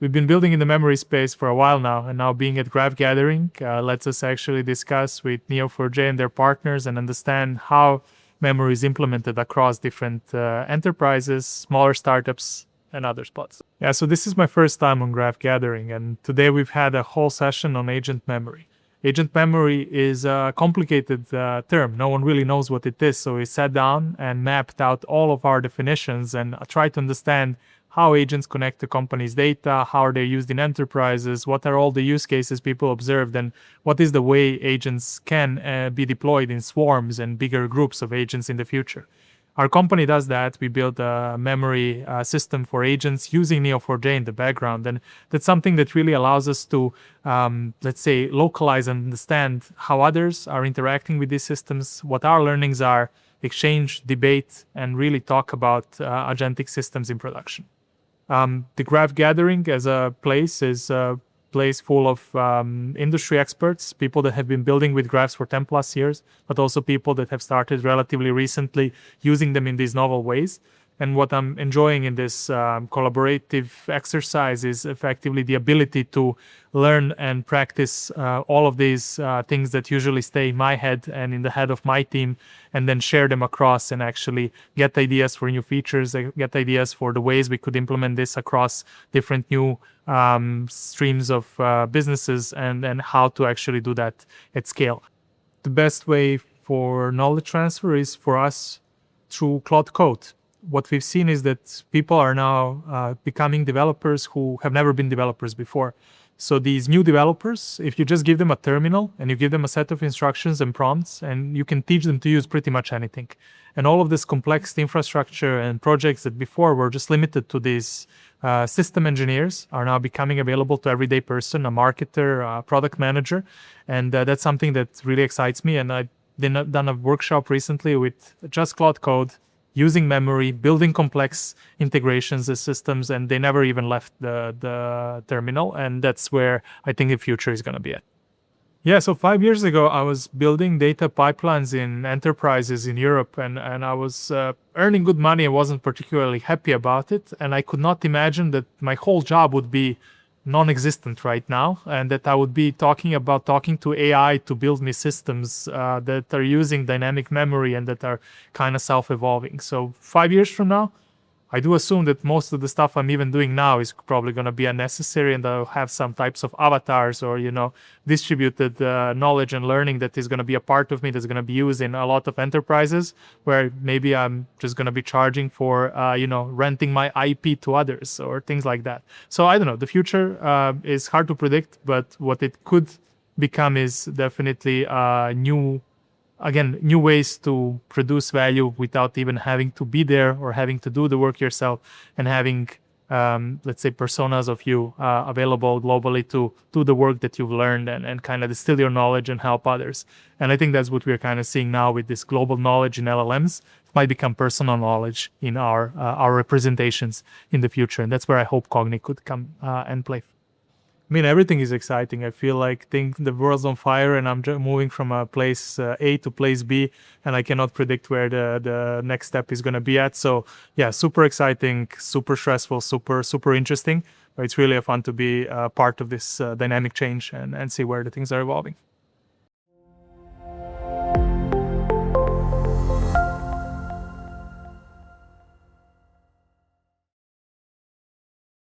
We've been building in the memory space for a while now, and now being at Graph Gathering lets us actually discuss with Neo4j and their partners and understand how memory is implemented across different enterprises, smaller startups, and other spots. Yeah, so this is my first time on Graph Gathering, and today we've had a whole session on agent memory. Agent memory is a complicated term. No one really knows what it is, so we sat down and mapped out all of our definitions and tried to understand how agents connect to companies' data, how are they used in enterprises, what are all the use cases people observed, and what is the way agents can be deployed in swarms and bigger groups of agents in the future. Our company does that. We build a memory system for agents using Neo4j in the background. And that's something that really allows us to, let's say, localize and understand how others are interacting with these systems, what our learnings are, exchange, debate, and really talk about agentic systems in production. The Graph Gathering as a place is a place full of industry experts, people that have been building with graphs for 10 plus years, but also people that have started relatively recently using them in these novel ways. And what I'm enjoying in this collaborative exercise is effectively the ability to learn and practice all of these things that usually stay in my head and in the head of my team, and then share them across and actually get ideas for new features, get ideas for the ways we could implement this across different new streams of businesses, and how to actually do that at scale. The best way for knowledge transfer is for us through Claude Code. What we've seen is that people are now becoming developers who have never been developers before. So these new developers, if you just give them a terminal and you give them a set of instructions and prompts, and you can teach them to use pretty much anything. And all of this complex infrastructure and projects that before were just limited to these system engineers are now becoming available to everyday person, a marketer, a product manager. And that's something that really excites me. And I've done a workshop recently with just Claude Code, using memory, building complex integrations as systems, and they never even left the terminal. And that's where I think the future is going to be at. Yeah, so 5 years ago, I was building data pipelines in enterprises in Europe, and I was earning good money. I wasn't particularly happy about it, and I could not imagine that my whole job would be non-existent right now, and that I would be talking to AI to build me systems that are using dynamic memory and that are kind of self-evolving. So 5 years from now, I do assume that most of the stuff I'm even doing now is probably going to be unnecessary, and I'll have some types of avatars or, distributed knowledge and learning that is going to be a part of me, that's going to be used in a lot of enterprises, where maybe I'm just going to be charging for, renting my IP to others or things like that. So I don't know. The future is hard to predict, but what it could become is definitely new ways to produce value without even having to be there or having to do the work yourself, and having, let's say, personas of you available globally to do the work that you've learned and kind of distill your knowledge and help others. And I think that's what we're kind of seeing now with this global knowledge in LLMs. It might become personal knowledge in our representations in the future. And that's where I hope Cogni could come and play. I mean, everything is exciting. I feel like the world's on fire, and I'm moving from a place A to place B, and I cannot predict where the next step is going to be at. So yeah, super exciting, super stressful, super interesting. But it's really fun to be part of this dynamic change and see where the things are evolving.